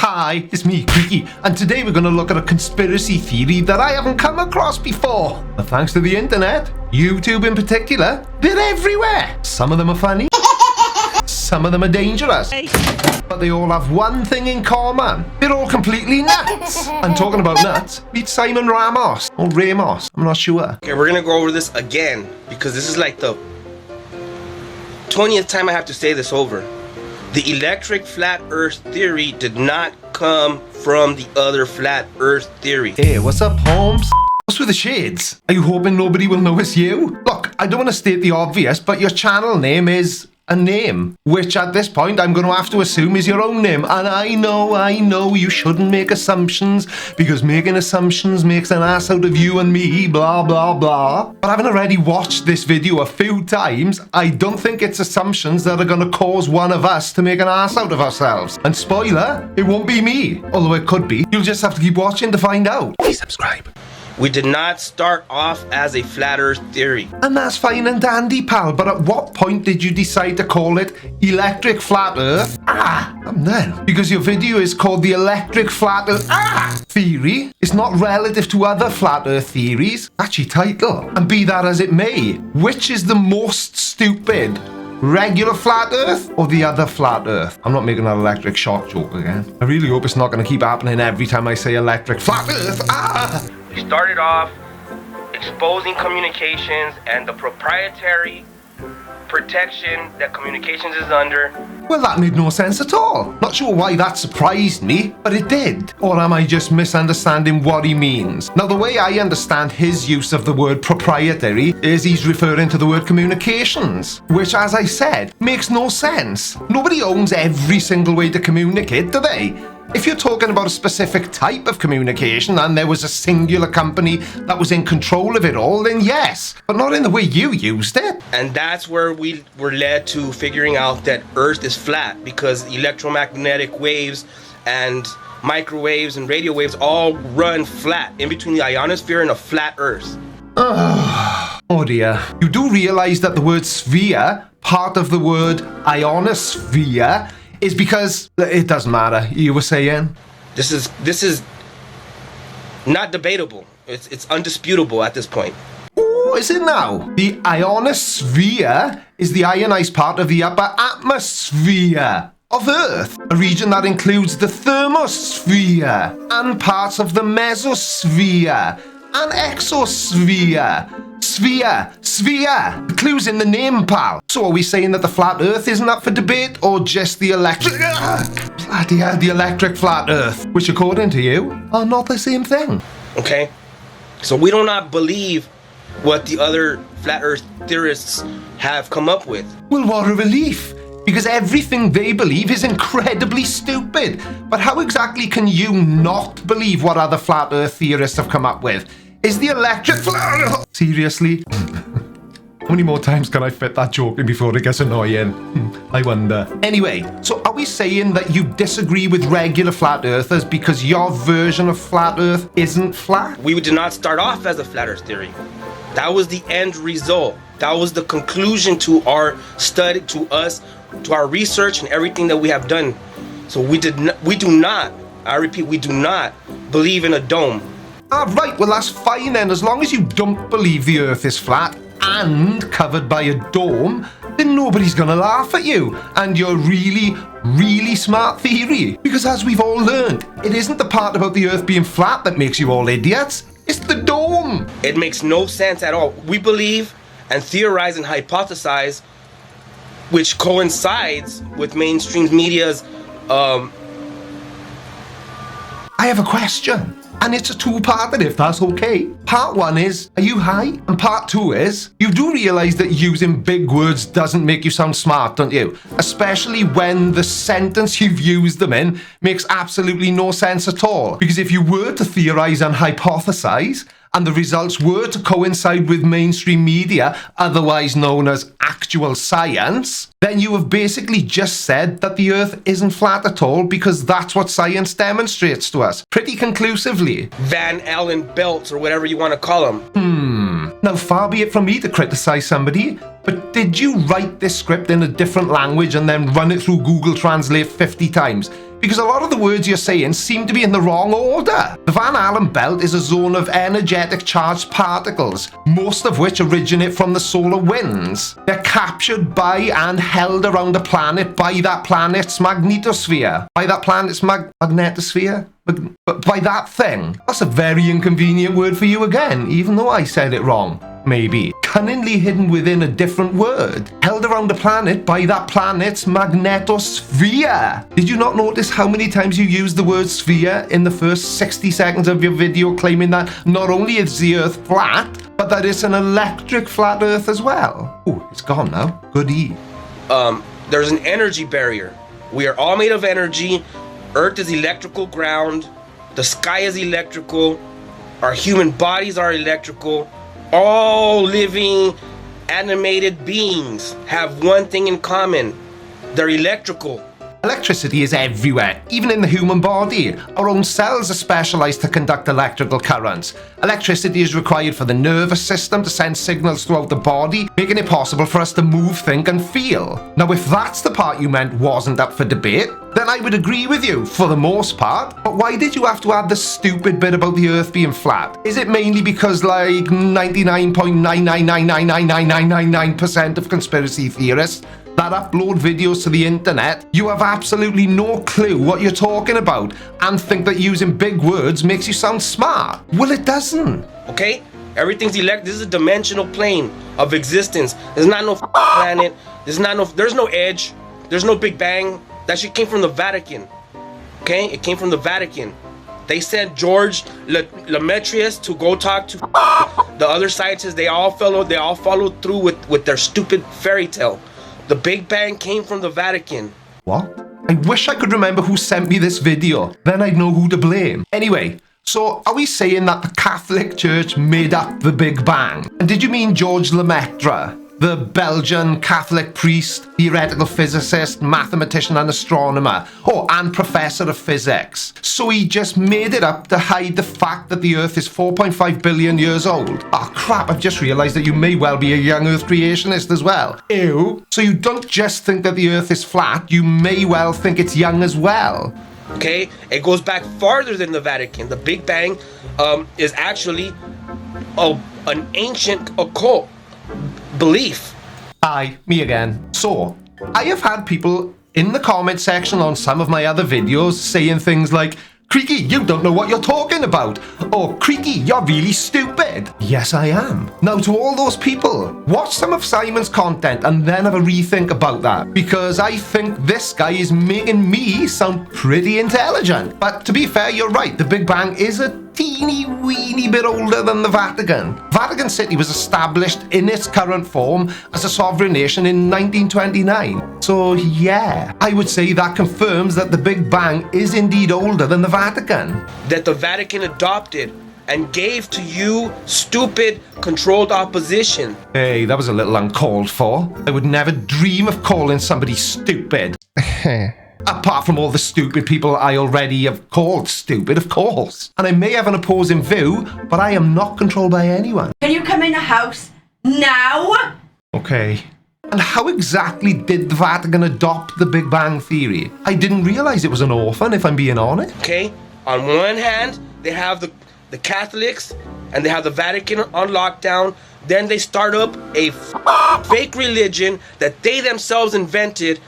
Hi, it's me, Creaky, and today we're going to look at a conspiracy theory that I haven't come across before. But thanks to the internet, YouTube in particular, they're everywhere. Some of them are funny, some of them are dangerous, but they all have one thing in common. They're all completely nuts. And talking about nuts, meet Simon Ramos, or Ramos, I'm not sure. Okay, we're going to go over this again, because this is like the 20th time I have to say this over. The electric flat earth theory did not come from the other flat earth theory. Hey, what's up, Holmes? What's with the shades? Are you hoping nobody will notice you? Look, I don't want to state the obvious, but your channel name is a name, which at this point I'm going to have to assume is your own name. And I know you shouldn't make assumptions, because making assumptions makes an ass out of you and me, blah, blah, blah. But having already watched this video a few times, I don't think it's assumptions that are going to cause one of us to make an ass out of ourselves. And spoiler, it won't be me, although it could be. You'll just have to keep watching to find out. Please subscribe. We did not start off as a flat earth theory. And that's fine and dandy, pal, but at what point did you decide to call it Electric Flat Earth? I'm done. Because your video is called the Electric Flat Earth Theory. It's not relative to other flat earth theories. That's your title. And be that as it may, which is the most stupid? Regular flat earth or the other flat earth? I'm not making an electric shock joke again. I really hope it's not going to keep happening every time I say electric flat earth. We started off exposing communications and the proprietary protection that communications is under. Well, that made no sense at all. Not sure why that surprised me, but it did. Or am I just misunderstanding what he means? Now, the way I understand his use of the word proprietary is he's referring to the word communications, which, as I said, makes no sense. Nobody owns every single way to communicate, do they? If you're talking about a specific type of communication and there was a singular company that was in control of it all, then yes, but not in the way you used it. And that's where we were led to figuring out that Earth is flat, because electromagnetic waves and microwaves and radio waves all run flat in between the ionosphere and a flat Earth. Oh dear. You do realize that the word sphere, part of the word ionosphere, is because it doesn't matter. You were saying this is not debatable. It's undisputable at this point. Oh, is it now? The ionosphere is the ionized part of the upper atmosphere of Earth, a region that includes the thermosphere and parts of the mesosphere and exosphere. Sphere. The clue's in the name, pal. So are we saying that the flat earth isn't up for debate, or just the electric... Bloody hell, the electric flat earth, which according to you are not the same thing. Okay? So we do not believe what the other flat earth theorists have come up with. Well, what a relief. Because everything they believe is incredibly stupid. But how exactly can you not believe what other flat earth theorists have come up with? Is the electric flat earth... Seriously? How many more times can I fit that joke in before it gets annoying? I wonder. Anyway, so are we saying that you disagree with regular flat earthers because your version of flat earth isn't flat? We did not start off as a flat earth theory. That was the end result. That was the conclusion to our study, to our research and everything that we have done. So we do not, I repeat, we do not believe in a dome. Right, well that's fine then. As long as you don't believe the earth is flat and covered by a dome, then nobody's gonna laugh at you and your really smart theory. Because as we've all learned, it isn't the part about the earth being flat that makes you all idiots. It's the dome. It makes no sense at all. We believe and theorize and hypothesize, which coincides with mainstream media's... I have a question. And it's a two-parter if that's okay. Part one is, are you high? And part two is, you do realize that using big words doesn't make you sound smart, don't you? Especially when the sentence you've used them in makes absolutely no sense at all. Because if you were to theorize and hypothesize, and the results were to coincide with mainstream media, otherwise known as actual science, then you have basically just said that the Earth isn't flat at all, because that's what science demonstrates to us, pretty conclusively. Van Allen belts, or whatever you want to call them. Now, far be it from me to criticize somebody, but did you write this script in a different language and then run it through Google Translate 50 times? Because a lot of the words you're saying seem to be in the wrong order. The Van Allen belt is a zone of energetic charged particles, most of which originate from the solar winds. They're captured by and held around a planet by that planet's magnetosphere. By that planet's magnetosphere? By that thing. That's a very inconvenient word for you again, even though I said it wrong. Maybe. Cunningly hidden within a different word. Held around a planet by that planet's magnetosphere. Did you not notice how many times you used the word sphere in the first 60 seconds of your video, claiming that not only is the Earth flat, but that it's an electric flat Earth as well? Oh, it's gone now. Goodie. There's an energy barrier. We are all made of energy. Earth is electrical ground. The sky is electrical. Our human bodies are electrical. All living, animated beings have one thing in common. They're electrical. Electricity is everywhere, even in the human body. Our own cells are specialized to conduct electrical currents. Electricity is required for the nervous system to send signals throughout the body, making it possible for us to move, think, and feel. Now, if that's the part you meant wasn't up for debate, then I would agree with you, for the most part. But why did you have to add the stupid bit about the Earth being flat? Is it mainly because, like, 99.999999999% of conspiracy theorists that upload videos to the internet, you have absolutely no clue what you're talking about and think that using big words makes you sound smart? Well, it doesn't. Okay? Everything's this is a dimensional plane of existence. There's not no planet. There's no edge. There's no Big Bang. That shit came from the Vatican. Okay? It came from the Vatican. They sent George Lemaitrius to go talk to the other scientists. They all followed through with their stupid fairy tale. The Big Bang came from the Vatican. What? I wish I could remember who sent me this video. Then I'd know who to blame. Anyway, so are we saying that the Catholic Church made up the Big Bang? And did you mean George Lemaitre, the Belgian Catholic priest, theoretical physicist, mathematician and astronomer, and professor of physics? So he just made it up to hide the fact that the Earth is 4.5 billion years old. Oh crap, I've just realised that you may well be a young Earth creationist as well. Ew. So you don't just think that the Earth is flat, you may well think it's young as well. Okay? It goes back farther than the Vatican. The Big Bang is actually an ancient occult belief. Aye, me again. So, I have had people in the comment section on some of my other videos saying things like, Creaky, you don't know what you're talking about. Or, Creaky, you're really stupid. Yes, I am. Now, to all those people, watch some of Simon's content and then have a rethink about that. Because I think this guy is making me sound pretty intelligent. But to be fair, you're right. The Big Bang is a teeny weeny bit older than the Vatican. Vatican City was established in its current form as a sovereign nation in 1929. So yeah, I would say that confirms that the Big Bang is indeed older than the Vatican. That the Vatican adopted and gave to you, stupid, controlled opposition. Hey, that was a little uncalled for. I would never dream of calling somebody stupid. Apart from all the stupid people I already have called stupid, of course. And I may have an opposing view, but I am not controlled by anyone. Can you come in the house now? Okay. And how exactly did the Vatican adopt the Big Bang Theory? I didn't realize it was an orphan, if I'm being honest. Okay, on one hand, they have the Catholics, and they have the Vatican on lockdown. Then they start up a fake religion that they themselves invented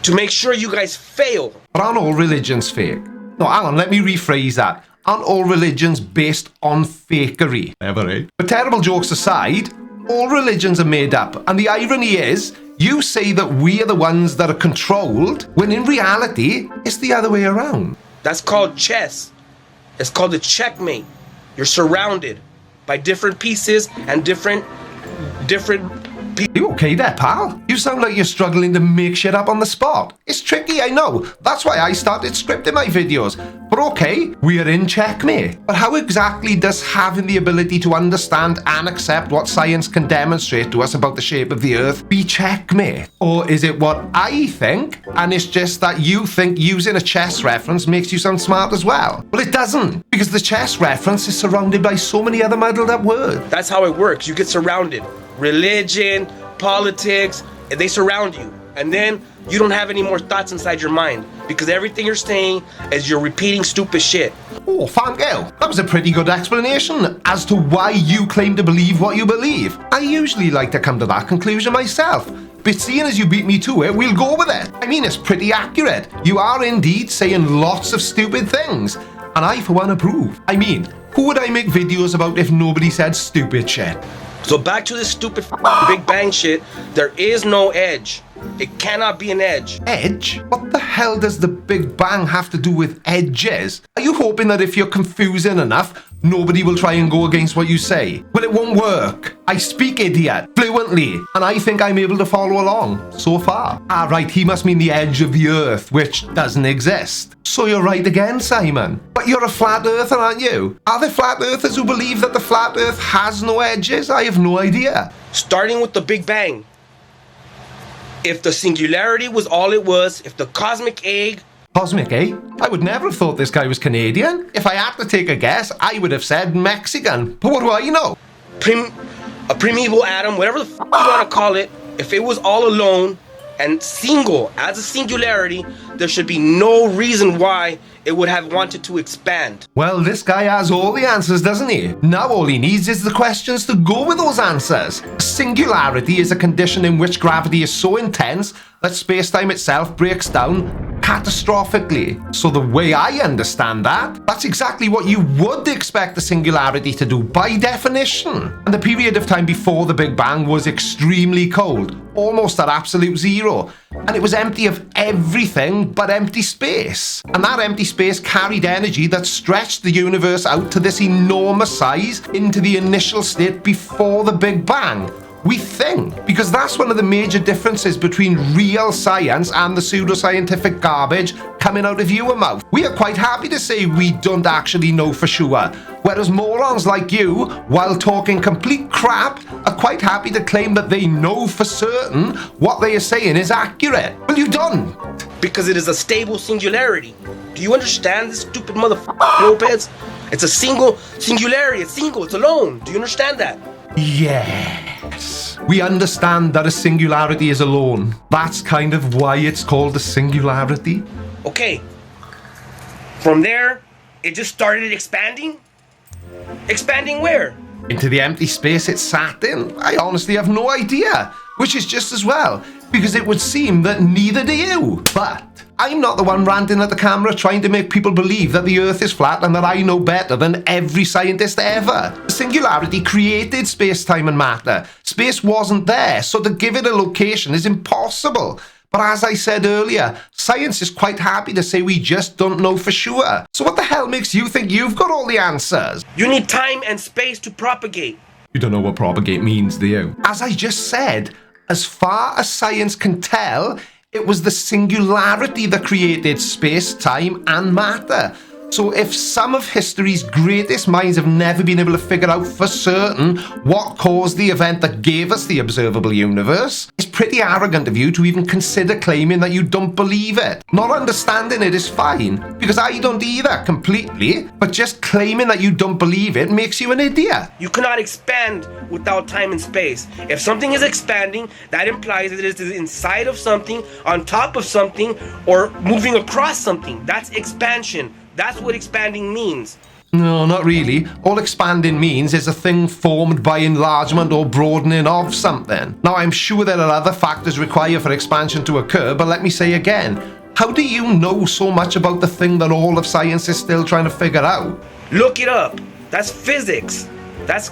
to make sure you guys fail. But aren't all religions fake? No, hang on, let me rephrase that. Aren't all religions based on fakery? Ever, eh? But terrible jokes aside, all religions are made up. And the irony is, you say that we are the ones that are controlled, when in reality, it's the other way around. That's called chess. It's called a checkmate. You're surrounded by different pieces and different You okay there, pal? You sound like you're struggling to make shit up on the spot. It's tricky, I know. That's why I started scripting my videos. But okay, we are in checkmate. But how exactly does having the ability to understand and accept what science can demonstrate to us about the shape of the Earth be checkmate? Or is it what I think, and it's just that you think using a chess reference makes you sound smart as well? Well, it doesn't, because the chess reference is surrounded by so many other muddled up words. That's how it works. You get surrounded. Religion, politics, and they surround you. And then you don't have any more thoughts inside your mind because everything you're saying is you're repeating stupid shit. Oh, thank you. That was a pretty good explanation as to why you claim to believe what you believe. I usually like to come to that conclusion myself. But seeing as you beat me to it, we'll go with it. I mean, it's pretty accurate. You are indeed saying lots of stupid things. And I, for one, approve. I mean, who would I make videos about if nobody said stupid shit? So back to this stupid Big Bang shit, there is no edge. It cannot be an edge. Edge? What the hell does the Big Bang have to do with edges? Are you hoping that if you're confusing enough, nobody will try and go against what you say? Well, it won't work. I speak idiot fluently, and I think I'm able to follow along so far. Ah, right, he must mean the edge of the Earth, which doesn't exist. So you're right again, Simon. But you're a flat earther, aren't you? Are there flat earthers who believe that the flat Earth has no edges? I have no idea. Starting with the Big Bang. If the singularity was all it was, if the cosmic egg... Cosmic, eh? I would never have thought this guy was Canadian. If I had to take a guess, I would have said Mexican. But what do I know? A primeval atom, whatever the f*** you want to call it, if it was all alone and single as a singularity, there should be no reason why it would have wanted to expand. Well, this guy has all the answers, doesn't he? Now all he needs is the questions to go with those answers. Singularity is a condition in which gravity is so intense that space-time itself breaks down catastrophically. So the way I understand that, that's exactly what you would expect the singularity to do by definition. And the period of time before the Big Bang was extremely cold, almost at absolute zero. And it was empty of everything but empty space. And that empty space carried energy that stretched the universe out to this enormous size into the initial state before the Big Bang. We think, because that's one of the major differences between real science and the pseudoscientific garbage coming out of your mouth. We are quite happy to say we don't actually know for sure, whereas morons like you, while talking complete crap, are quite happy to claim that they know for certain what they are saying is accurate. Well, you don't. Because it is a stable singularity. Do you understand this stupid motherfucker, Lopez? It's a singularity, it's single, it's alone. Do you understand that? Yes. We understand that a singularity is alone. That's kind of why it's called a singularity. Okay. From there, it just started expanding? Expanding where? Into the empty space it sat in? I honestly have no idea. Which is just as well, because it would seem that neither do you. But I'm not the one ranting at the camera trying to make people believe that the Earth is flat and that I know better than every scientist ever. The singularity created space-time and matter. Space wasn't there, so to give it a location is impossible. But as I said earlier, science is quite happy to say we just don't know for sure. So what the hell makes you think you've got all the answers? You need time and space to propagate. You don't know what propagate means, do you? As I just said, as far as science can tell, it was the singularity that created space, time, and matter. So if some of history's greatest minds have never been able to figure out for certain what caused the event that gave us the observable universe, it's pretty arrogant of you to even consider claiming that you don't believe it. Not understanding it is fine, because I don't either completely, but just claiming that you don't believe it makes you an idiot. You cannot expand without time and space. If something is expanding, that implies that it is inside of something, on top of something, or moving across something. That's expansion. That's what expanding means. No, not really. All expanding means is a thing formed by enlargement or broadening of something. Now, I'm sure there are other factors required for expansion to occur, but let me say again, how do you know so much about the thing that all of science is still trying to figure out? Look it up. That's physics. That's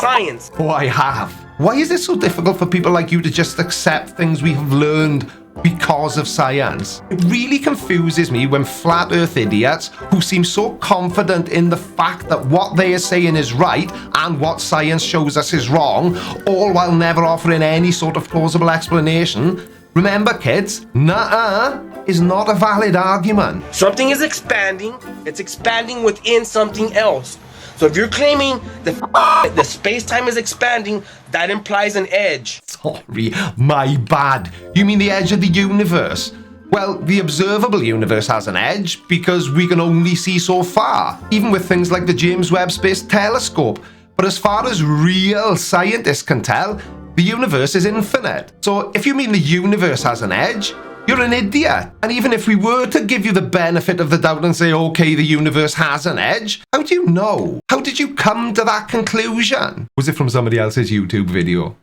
science. Oh, I have. Why is it so difficult for people like you to just accept things we have learned because of science? It really confuses me when flat earth idiots who seem so confident in the fact that what they are saying is right and what science shows us is wrong, all while never offering any sort of plausible explanation. Remember, kids, nuh-uh is not a valid argument. Something is expanding, it's expanding within something else. So if you're claiming the space-time is expanding, that implies an edge. Sorry, my bad. You mean the edge of the universe? Well, the observable universe has an edge because we can only see so far, even with things like the James Webb Space Telescope. But as far as real scientists can tell, The universe is infinite. So if you mean the universe has an edge, you're an idiot. And even if we were to give you the benefit of the doubt and say, okay, the universe has an edge, how do you know? How did you come to that conclusion? Was it from somebody else's YouTube video?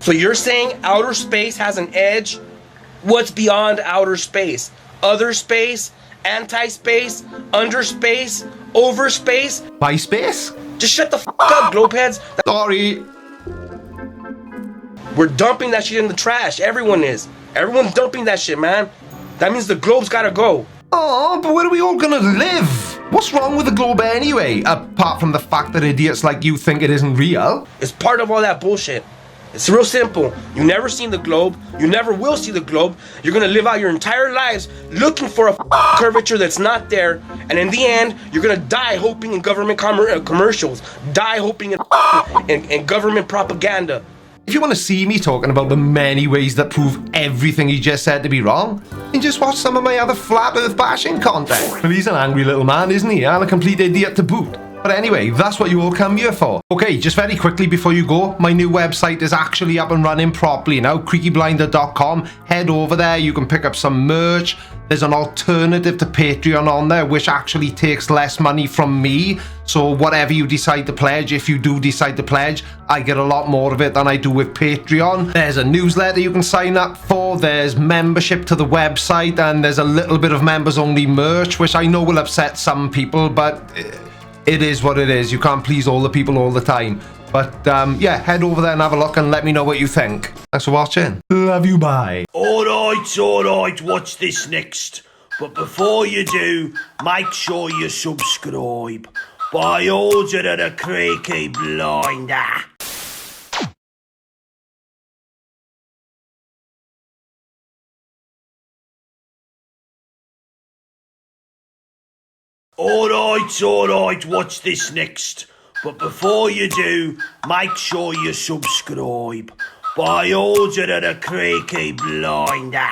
So you're saying outer space has an edge? What's beyond outer space? Other space? Anti-space? Under space? Over space? By space? Just shut the up, globeheads. Sorry. We're dumping that shit in the trash. Everyone is. Everyone's dumping that shit, man. That means the globe's gotta go. Oh, but where are we all gonna live? What's wrong with the globe anyway? Apart from the fact that idiots like you think it isn't real? It's part of all that bullshit. It's real simple. You never seen the globe. You never will see the globe. You're gonna live out your entire lives looking for a curvature that's not there. And in the end, you're gonna die hoping in government commercials. Die hoping in government propaganda. If you want to see me talking about the many ways that prove everything he just said to be wrong, then just watch some of my other flat earth bashing content. Well, he's an angry little man, isn't he? And a complete idiot to boot. But anyway, that's what you all come here for. Okay, just very quickly before you go, my new website is actually up and running properly now, creakyblinder.com. Head over there, you can pick up some merch. There's an alternative to Patreon on there, which actually takes less money from me. So whatever you decide to pledge, if you do decide to pledge, I get a lot more of it than I do with Patreon. There's a newsletter you can sign up for, there's membership to the website, and there's a little bit of members-only merch, which I know will upset some people, but it is what it is. You can't please all the people all the time. But yeah, head over there and have a look and let me know what you think. Thanks for watching. Love you, bye. Alright, watch this next. But before you do, make sure you subscribe. By order of the Creaky Blinder. Alright, watch this next. But before you do, make sure you subscribe. By order of the Creaky Blinder.